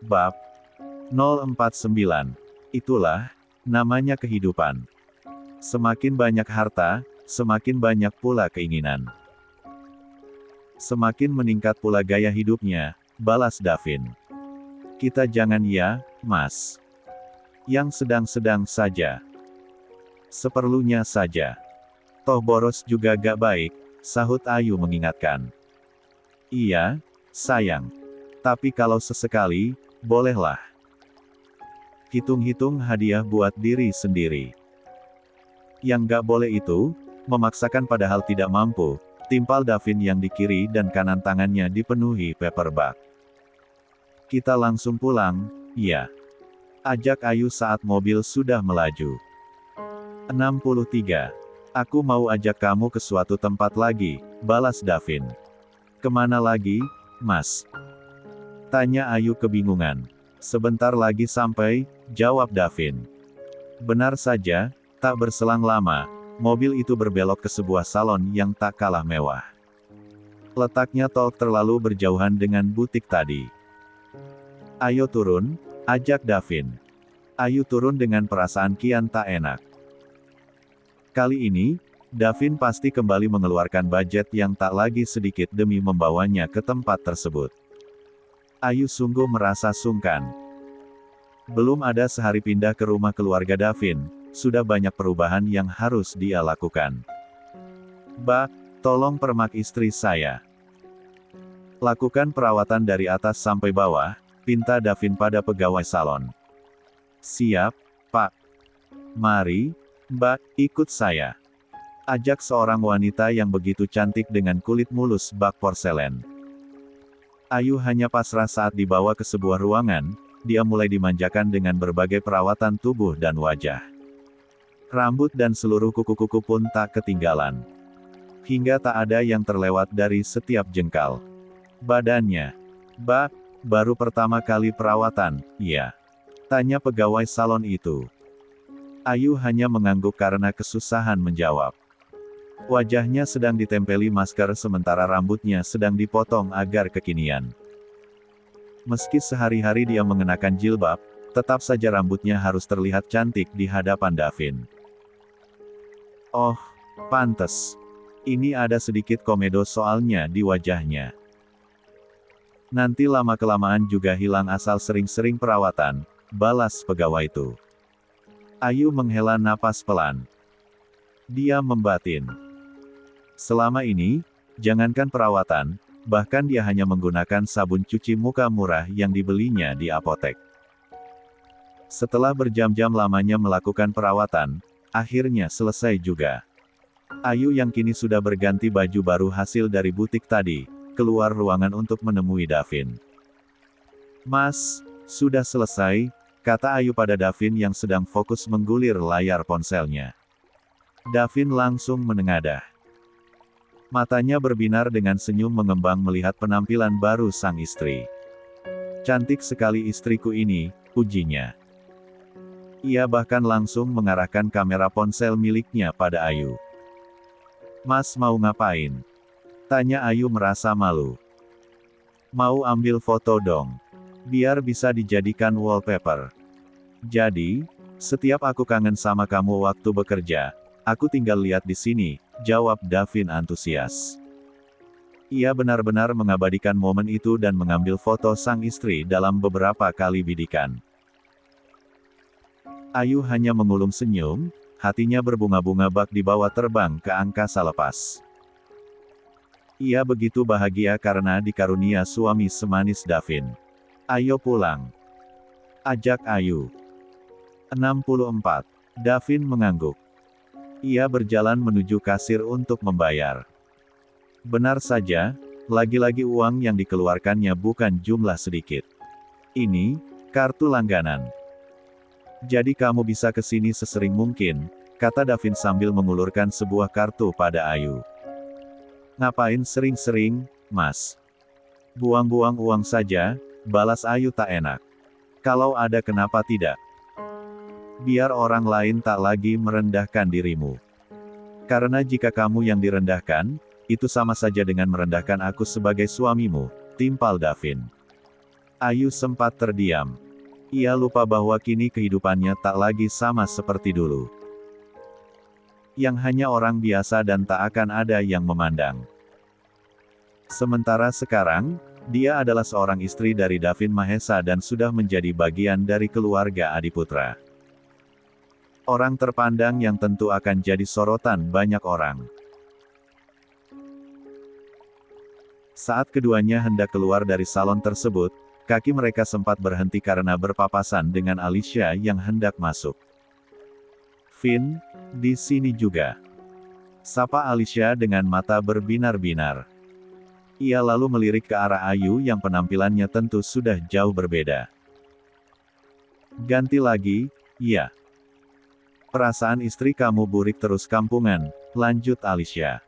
Bab 049. Itulah namanya kehidupan. Semakin banyak harta, semakin banyak pula keinginan. Semakin meningkat pula gaya hidupnya, balas Davin. Kita jangan ya, Mas. Yang sedang-sedang saja. Seperlunya saja. Toh boros juga gak baik, sahut Ayu mengingatkan. Iya, sayang. Tapi kalau sesekali, bolehlah. Hitung-hitung hadiah buat diri sendiri. Yang gak boleh itu, memaksakan padahal tidak mampu, timpal Davin yang di kiri dan kanan tangannya dipenuhi paperback. Kita langsung pulang, ya. Ajak Ayu saat mobil sudah melaju. 63. Aku mau ajak kamu ke suatu tempat lagi, balas Davin. Kemana lagi, Mas? Tanya Ayu kebingungan. Sebentar lagi sampai, jawab Davin. Benar saja, tak berselang lama, mobil itu berbelok ke sebuah salon yang tak kalah mewah. Letaknya tak terlalu berjauhan dengan butik tadi. Ayo turun, ajak Davin. Ayu turun dengan perasaan kian tak enak. Kali ini, Davin pasti kembali mengeluarkan budget yang tak lagi sedikit demi membawanya ke tempat tersebut. Ayu sungguh merasa sungkan. Belum ada sehari pindah ke rumah keluarga Davin, sudah banyak perubahan yang harus dia lakukan. Mbak, tolong permak istri saya. Lakukan perawatan dari atas sampai bawah, pinta Davin pada pegawai salon. Siap, Pak. Mari, Mbak, ikut saya. Ajak seorang wanita yang begitu cantik dengan kulit mulus bak porselen. Ayu hanya pasrah saat dibawa ke sebuah ruangan, dia mulai dimanjakan dengan berbagai perawatan tubuh dan wajah. Rambut dan seluruh kuku-kuku pun tak ketinggalan. Hingga tak ada yang terlewat dari setiap jengkal badannya. Mbak, baru pertama kali perawatan, ya? Tanya pegawai salon itu. Ayu hanya mengangguk karena kesusahan menjawab. Wajahnya sedang ditempeli masker sementara rambutnya sedang dipotong agar kekinian. Meski sehari-hari dia mengenakan jilbab, tetap saja rambutnya harus terlihat cantik di hadapan Davin. Oh, pantes. Ini ada sedikit komedo soalnya di wajahnya. Nanti lama-kelamaan juga hilang asal sering-sering perawatan, balas pegawai itu. Ayu menghela napas pelan. Dia membatin. Selama ini, jangankan perawatan, bahkan dia hanya menggunakan sabun cuci muka murah yang dibelinya di apotek. Setelah berjam-jam lamanya melakukan perawatan, akhirnya selesai juga. Ayu yang kini sudah berganti baju baru hasil dari butik tadi, keluar ruangan untuk menemui Davin. Mas, sudah selesai, kata Ayu pada Davin yang sedang fokus menggulir layar ponselnya. Davin langsung menengadah. Matanya berbinar dengan senyum mengembang melihat penampilan baru sang istri. Cantik sekali istriku ini, pujinya. Ia bahkan langsung mengarahkan kamera ponsel miliknya pada Ayu. Mas mau ngapain? Tanya Ayu merasa malu. Mau ambil foto dong. Biar bisa dijadikan wallpaper. Jadi, setiap aku kangen sama kamu waktu bekerja, aku tinggal lihat di sini, jawab Davin antusias. Ia benar-benar mengabadikan momen itu dan mengambil foto sang istri dalam beberapa kali bidikan. Ayu hanya mengulum senyum, hatinya berbunga-bunga bak dibawa terbang ke angkasa lepas. Ia begitu bahagia karena dikarunia suami semanis Davin. Ayo pulang. Ajak Ayu. 64. Davin mengangguk. Ia berjalan menuju kasir untuk membayar. Benar saja, lagi-lagi uang yang dikeluarkannya bukan jumlah sedikit. Ini, kartu langganan. Jadi kamu bisa ke sini sesering mungkin, kata Davin sambil mengulurkan sebuah kartu pada Ayu. Ngapain sering-sering, Mas? Buang-buang uang saja, balas Ayu tak enak. Kalau ada kenapa tidak? Biar orang lain tak lagi merendahkan dirimu. Karena jika kamu yang direndahkan, itu sama saja dengan merendahkan aku sebagai suamimu, timpal Davin. Ayu sempat terdiam. Ia lupa bahwa kini kehidupannya tak lagi sama seperti dulu. Yang hanya orang biasa dan tak akan ada yang memandang. Sementara sekarang, dia adalah seorang istri dari Davin Mahesa dan sudah menjadi bagian dari keluarga Adiputra. Orang terpandang yang tentu akan jadi sorotan banyak orang. Saat keduanya hendak keluar dari salon tersebut, kaki mereka sempat berhenti karena berpapasan dengan Alicia yang hendak masuk. "Vin, di sini juga," sapa Alicia dengan mata berbinar-binar. Ia lalu melirik ke arah Ayu yang penampilannya tentu sudah jauh berbeda. "Ganti lagi, ya. Perasaan istri kamu burik terus kampungan," lanjut Alicia.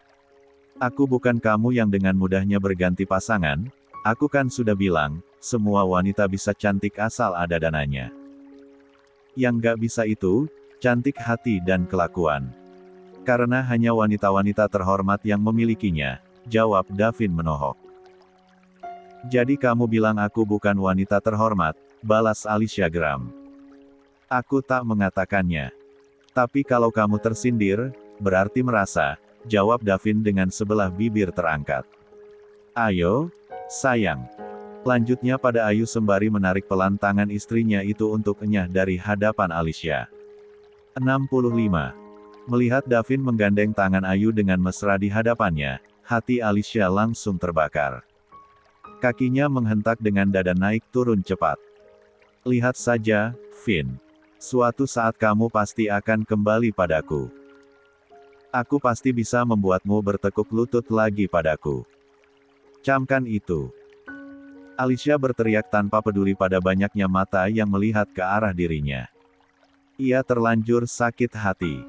"Aku bukan kamu yang dengan mudahnya berganti pasangan, aku kan sudah bilang, semua wanita bisa cantik asal ada dananya. Yang gak bisa itu, cantik hati dan kelakuan. Karena hanya wanita-wanita terhormat yang memilikinya," jawab Davin menohok. "Jadi kamu bilang aku bukan wanita terhormat," balas Alicia geram. "Aku tak mengatakannya. Tapi kalau kamu tersindir, berarti merasa," jawab Davin dengan sebelah bibir terangkat. "Ayo, sayang." Lanjutnya pada Ayu sembari menarik pelan tangan istrinya itu untuk enyah dari hadapan Alicia. 65. Melihat Davin menggandeng tangan Ayu dengan mesra di hadapannya, hati Alicia langsung terbakar. Kakinya menghentak dengan dada naik turun cepat. "Lihat saja, Vin. Suatu saat kamu pasti akan kembali padaku. Aku pasti bisa membuatmu bertekuk lutut lagi padaku. Camkan itu." Alicia berteriak tanpa peduli pada banyaknya mata yang melihat ke arah dirinya. Ia terlanjur sakit hati.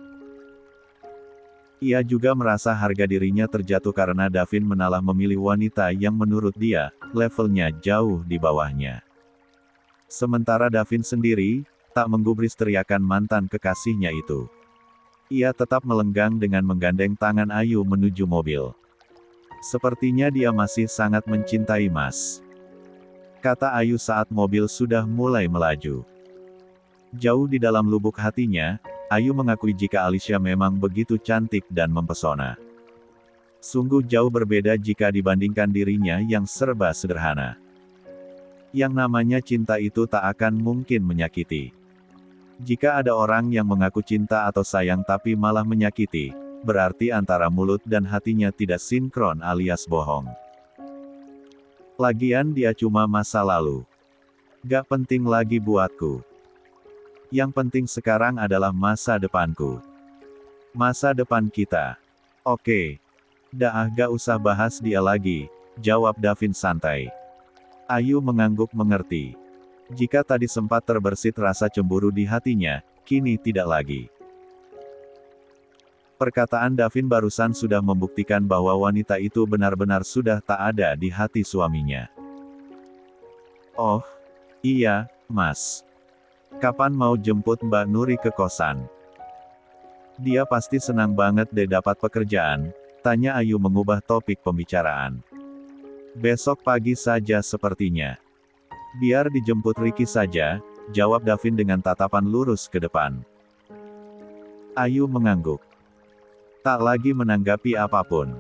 Ia juga merasa harga dirinya terjatuh karena Davin malah memilih wanita yang menurut dia, levelnya jauh di bawahnya. Sementara Davin sendiri, tak menggubris teriakan mantan kekasihnya itu. Ia tetap melenggang dengan menggandeng tangan Ayu menuju mobil. "Sepertinya dia masih sangat mencintai Mas," kata Ayu saat mobil sudah mulai melaju. Jauh di dalam lubuk hatinya, Ayu mengakui jika Alicia memang begitu cantik dan mempesona. Sungguh jauh berbeda jika dibandingkan dirinya yang serba sederhana. Yang namanya cinta itu tak akan mungkin menyakiti. Jika ada orang yang mengaku cinta atau sayang tapi malah menyakiti, berarti antara mulut dan hatinya tidak sinkron alias bohong. Lagian dia cuma masa lalu. Gak penting lagi buatku. Yang penting sekarang adalah masa depanku. Masa depan kita. Oke. Dah gak usah bahas dia lagi, jawab Davin santai. Ayu mengangguk mengerti. Jika tadi sempat terbersit rasa cemburu di hatinya, kini tidak lagi. Perkataan Davin barusan sudah membuktikan bahwa wanita itu benar-benar sudah tak ada di hati suaminya. "Oh, iya, Mas. Kapan mau jemput Mbak Nuri ke kosan? Dia pasti senang banget deh dapat pekerjaan," tanya Ayu mengubah topik pembicaraan. "Besok pagi saja sepertinya." "Biar dijemput Ricky saja," jawab Davin dengan tatapan lurus ke depan. Ayu mengangguk. Tak lagi menanggapi apapun.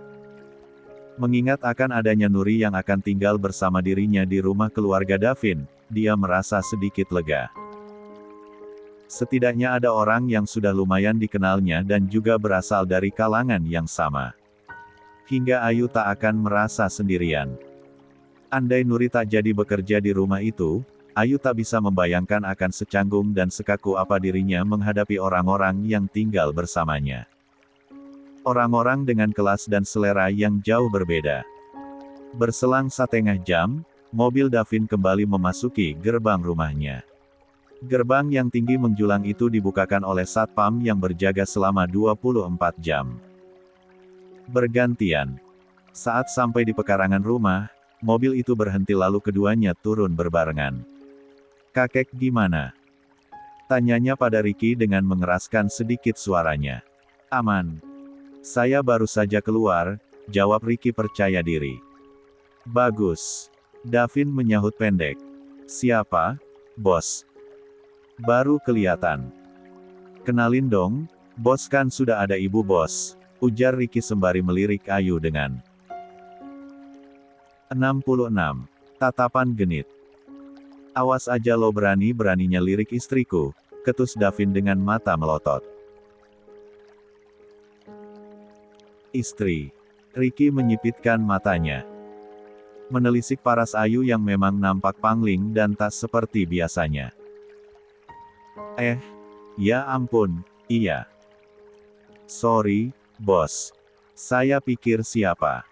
Mengingat akan adanya Nuri yang akan tinggal bersama dirinya di rumah keluarga Davin, dia merasa sedikit lega. Setidaknya ada orang yang sudah lumayan dikenalnya dan juga berasal dari kalangan yang sama. Hingga Ayu tak akan merasa sendirian. Andai Nuri tak jadi bekerja di rumah itu, Ayu tak bisa membayangkan akan secanggung dan sekaku apa dirinya menghadapi orang-orang yang tinggal bersamanya. Orang-orang dengan kelas dan selera yang jauh berbeda. Berselang setengah jam, mobil Davin kembali memasuki gerbang rumahnya. Gerbang yang tinggi menjulang itu dibukakan oleh satpam yang berjaga selama 24 jam. Bergantian. Saat sampai di pekarangan rumah, mobil itu berhenti lalu keduanya turun berbarengan. "Kakek gimana?" tanyanya pada Ricky dengan mengeraskan sedikit suaranya. "Aman. Saya baru saja keluar," jawab Ricky percaya diri. "Bagus." Davin menyahut pendek. Siapa, bos? Baru kelihatan. Kenalin dong, bos kan sudah ada ibu bos, ujar Ricky sembari melirik Ayu dengan 66 tatapan genit. Awas aja lo berani-beraninya lirik istriku, ketus Davin dengan mata melotot. Istri. Ricky menyipitkan matanya. Menelisik paras Ayu yang memang nampak pangling dan tak seperti biasanya. Ya ampun, iya. Sorry, bos. Saya pikir siapa.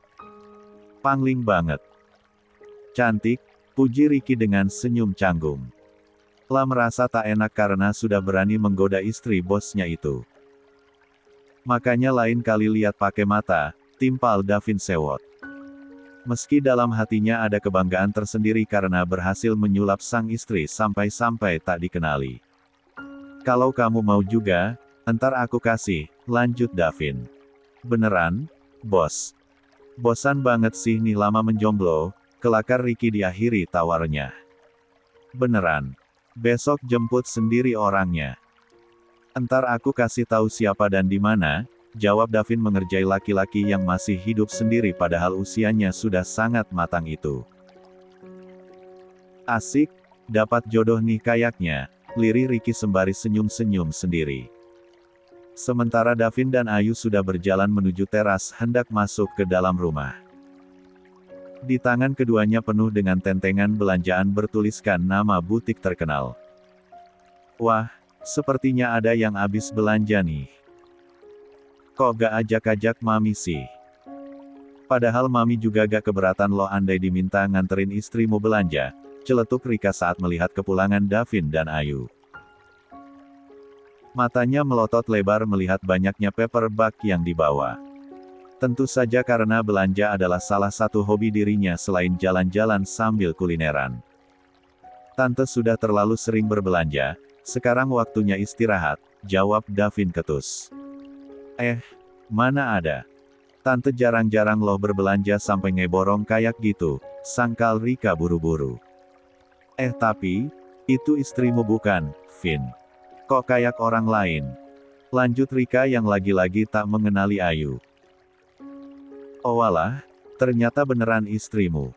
Pangling banget. Cantik, puji Ricky dengan senyum canggung. La merasa tak enak karena sudah berani menggoda istri bosnya itu. Makanya lain kali lihat pakai mata, timpal Davin sewot. Meski dalam hatinya ada kebanggaan tersendiri karena berhasil menyulap sang istri sampai-sampai tak dikenali. Kalau kamu mau juga, entar aku kasih, lanjut Davin. Beneran, bos? Bosan banget sih nih lama menjomblo, kelakar Ricky diakhiri tawarnya. Beneran. Besok jemput sendiri orangnya. Entar aku kasih tahu siapa dan di mana, jawab Davin mengerjai laki-laki yang masih hidup sendiri padahal usianya sudah sangat matang itu. Asik, dapat jodoh nih kayaknya, lirih Ricky sembari senyum-senyum sendiri. Sementara Davin dan Ayu sudah berjalan menuju teras hendak masuk ke dalam rumah. Di tangan keduanya penuh dengan tentengan belanjaan bertuliskan nama butik terkenal. Wah, sepertinya ada yang habis belanja nih. Kok gak ajak-ajak mami sih? Padahal mami juga gak keberatan loh andai diminta nganterin istrimu belanja, celetuk Rika saat melihat kepulangan Davin dan Ayu. Matanya melotot lebar melihat banyaknya paper bag yang dibawa. Tentu saja karena belanja adalah salah satu hobi dirinya selain jalan-jalan sambil kulineran. Tante sudah terlalu sering berbelanja, sekarang waktunya istirahat, jawab Davin ketus. Mana ada. Tante jarang-jarang loh berbelanja sampai ngeborong kayak gitu, sangkal Rika buru-buru. Tapi, itu istrimu bukan, Vin. Kok kayak orang lain? Lanjut Rika yang lagi-lagi tak mengenali Ayu. Oh walah, ternyata beneran istrimu.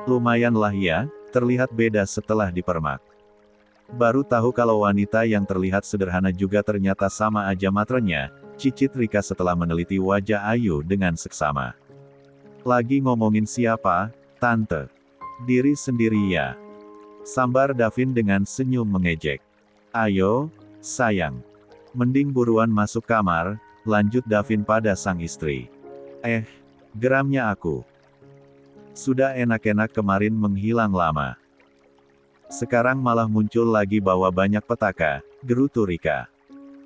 Lumayan lah ya, terlihat beda setelah dipermak. Baru tahu kalau wanita yang terlihat sederhana juga ternyata sama aja matrenya, cicit Rika setelah meneliti wajah Ayu dengan seksama. Lagi ngomongin siapa, Tante? Diri sendiri ya. Sambar Davin dengan senyum mengejek. Ayo, sayang. Mending buruan masuk kamar, lanjut Davin pada sang istri. Geramnya aku. Sudah enak-enak kemarin menghilang lama. Sekarang malah muncul lagi bawa banyak petaka, gerutu Rika.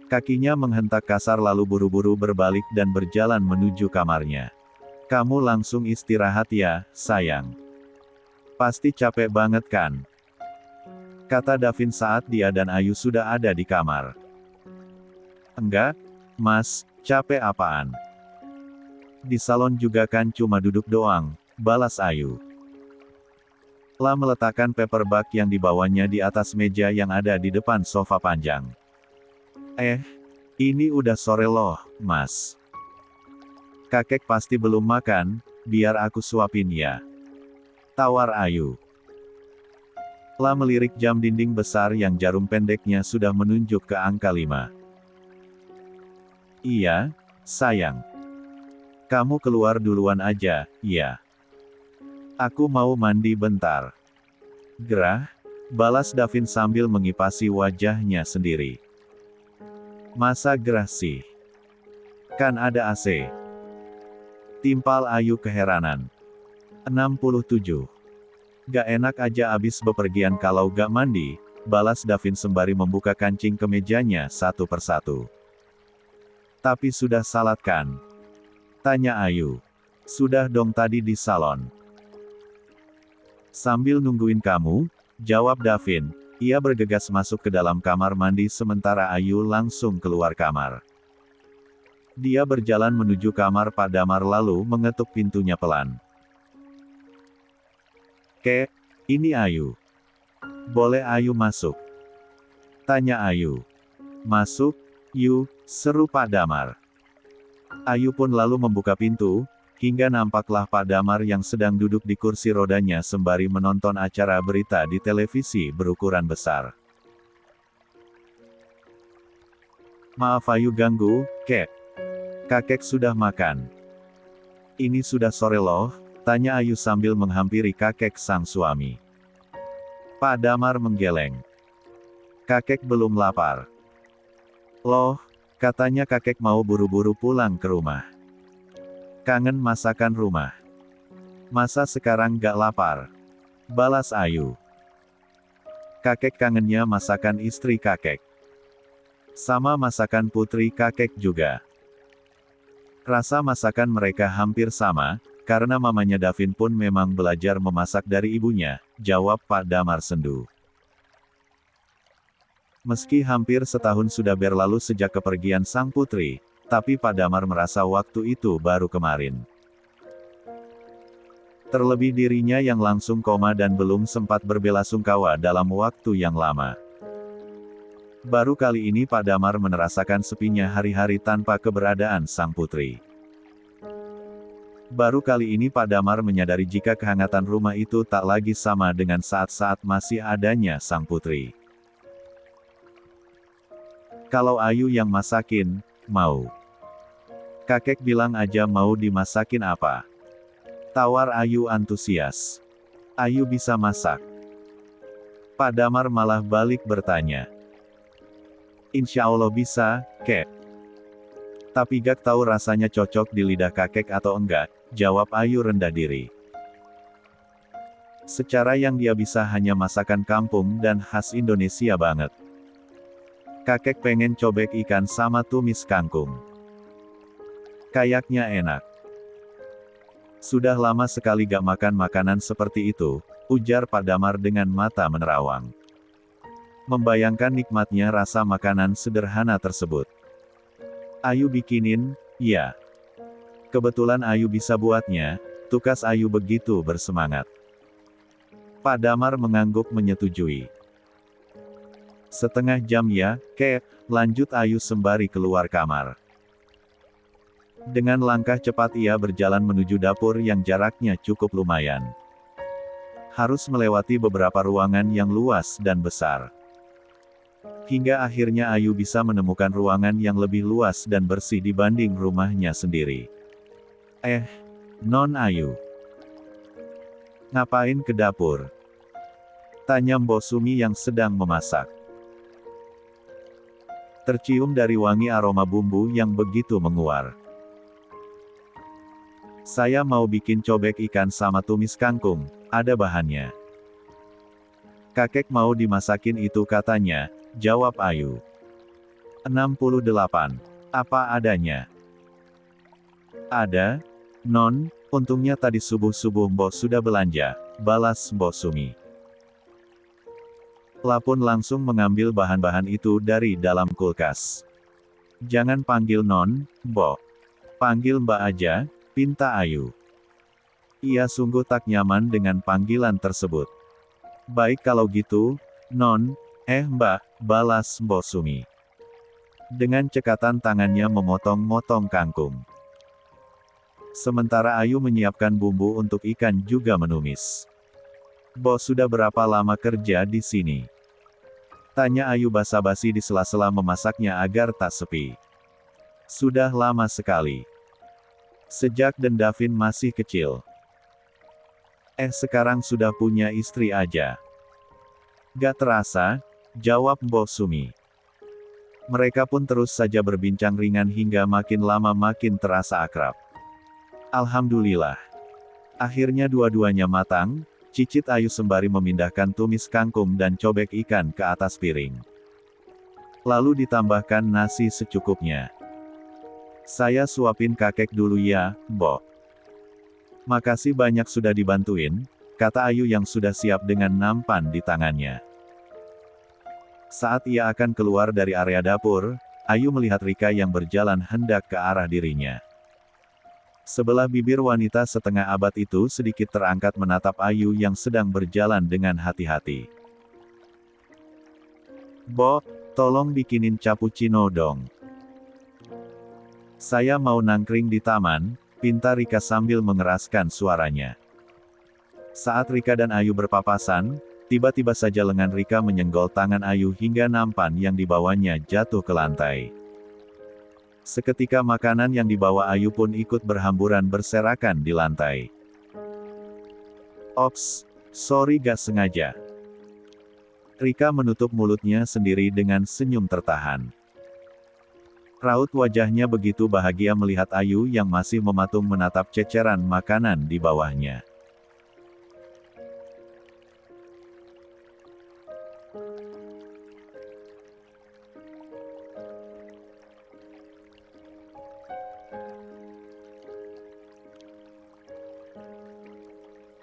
Kakinya menghentak kasar lalu buru-buru berbalik dan berjalan menuju kamarnya. Kamu langsung istirahat ya, sayang. Pasti capek banget kan? Kata Davin saat dia dan Ayu sudah ada di kamar. Enggak, Mas, capek apaan? Di salon juga kan cuma duduk doang, balas Ayu. La meletakkan paper bag yang dibawanya di atas meja yang ada di depan sofa panjang. Ini udah sore loh, Mas. Kakek pasti belum makan, biar aku suapin ya. Tawar Ayu. La melirik jam dinding besar yang jarum pendeknya sudah menunjuk ke angka 5. Iya, sayang. Kamu keluar duluan aja, ya. Aku mau mandi bentar. Gerah, balas Davin sambil mengipasi wajahnya sendiri. Masa gerah sih? Kan ada AC. Timpal Ayu keheranan. 67. Gak enak aja abis bepergian kalau gak mandi, balas Davin sembari membuka kancing kemejanya satu persatu. Tapi sudah salat kan? Tanya Ayu. Sudah dong tadi di salon. Sambil nungguin kamu, jawab Davin, ia bergegas masuk ke dalam kamar mandi sementara Ayu langsung keluar kamar. Dia berjalan menuju kamar Pak Damar lalu mengetuk pintunya pelan. Kek, ini Ayu. Boleh Ayu masuk? Tanya Ayu. Masuk, Yu, seru Pak Damar. Ayu pun lalu membuka pintu, hingga nampaklah Pak Damar yang sedang duduk di kursi rodanya sembari menonton acara berita di televisi berukuran besar. Maaf Ayu ganggu, Kek. Kakek sudah makan. Ini sudah sore loh, tanya Ayu sambil menghampiri kakek sang suami. Pak Damar menggeleng. Kakek belum lapar. Loh, katanya kakek mau buru-buru pulang ke rumah. Kangen masakan rumah. Masa sekarang gak lapar? Balas Ayu. Kakek kangennya masakan istri kakek. Sama masakan putri kakek juga. Rasa masakan mereka hampir sama, karena mamanya Davin pun memang belajar memasak dari ibunya, jawab Pak Damar sendu. Meski hampir setahun sudah berlalu sejak kepergian sang putri, tapi Pak Damar merasa waktu itu baru kemarin. Terlebih dirinya yang langsung koma dan belum sempat berbelasungkawa dalam waktu yang lama. Baru kali ini Pak Damar merasakan sepinya hari-hari tanpa keberadaan sang putri. Baru kali ini Pak Damar menyadari jika kehangatan rumah itu tak lagi sama dengan saat-saat masih adanya sang putri. Kalau Ayu yang masakin, mau. Kakek bilang aja mau dimasakin apa. Tawar Ayu antusias. Ayu bisa masak. Pak Damar malah balik bertanya. Insya Allah bisa, Kek. Tapi gak tahu rasanya cocok di lidah kakek atau enggak, jawab Ayu rendah diri. Secara yang dia bisa hanya masakan kampung dan khas Indonesia banget. Kakek pengen cobek ikan sama tumis kangkung. Kayaknya enak. Sudah lama sekali gak makan makanan seperti itu, ujar Pak Damar dengan mata menerawang. Membayangkan nikmatnya rasa makanan sederhana tersebut. Ayu bikinin, ya. Kebetulan Ayu bisa buatnya, tukas Ayu begitu bersemangat. Pak Damar mengangguk menyetujui. Setengah jam ya, Kek, lanjut Ayu sembari keluar kamar. Dengan langkah cepat ia berjalan menuju dapur yang jaraknya cukup lumayan. Harus melewati beberapa ruangan yang luas dan besar. Hingga akhirnya Ayu bisa menemukan ruangan yang lebih luas dan bersih dibanding rumahnya sendiri. Non Ayu. Ngapain ke dapur? Tanya Mbok Sumi yang sedang memasak. Tercium dari wangi aroma bumbu yang begitu menguar. Saya mau bikin cobek ikan sama tumis kangkung, ada bahannya. Kakek mau dimasakin itu katanya, jawab Ayu. 68. Apa adanya? Ada, Non, untungnya tadi subuh-subuh Mbok sudah belanja, balas Mbok Sumi. Lapun langsung mengambil bahan-bahan itu dari dalam kulkas. Jangan panggil Non, Mbok. Panggil Mbak aja, pinta Ayu. Ia sungguh tak nyaman dengan panggilan tersebut. Baik kalau gitu, Non, Mbak, balas Mbok Sumi. Dengan cekatan tangannya memotong-motong kangkung. Sementara Ayu menyiapkan bumbu untuk ikan juga menumis. Mbok sudah berapa lama kerja di sini? Tanya Ayu basa-basi di sela-sela memasaknya agar tak sepi. Sudah lama sekali. Sejak dan Davin masih kecil. Sekarang sudah punya istri aja. Gak terasa, jawab Mbok Sumi. Mereka pun terus saja berbincang ringan hingga makin lama makin terasa akrab. Alhamdulillah. Akhirnya dua-duanya matang, cicit Ayu sembari memindahkan tumis kangkung dan cobek ikan ke atas piring. Lalu ditambahkan nasi secukupnya. Saya suapin kakek dulu ya, Mbok. Makasih banyak sudah dibantuin, kata Ayu yang sudah siap dengan nampan di tangannya. Saat ia akan keluar dari area dapur, Ayu melihat Rika yang berjalan hendak ke arah dirinya. Sebelah bibir wanita setengah abad itu sedikit terangkat menatap Ayu yang sedang berjalan dengan hati-hati. Bo, tolong bikinin cappuccino dong. Saya mau nangkring di taman, pinta Rika sambil mengeraskan suaranya. Saat Rika dan Ayu berpapasan, tiba-tiba saja lengan Rika menyenggol tangan Ayu hingga nampan yang dibawanya jatuh ke lantai. Seketika makanan yang dibawa Ayu pun ikut berhamburan berserakan di lantai. Ops, sorry gak sengaja. Rika menutup mulutnya sendiri dengan senyum tertahan. Raut wajahnya begitu bahagia melihat Ayu yang masih mematung menatap ceceran makanan di bawahnya.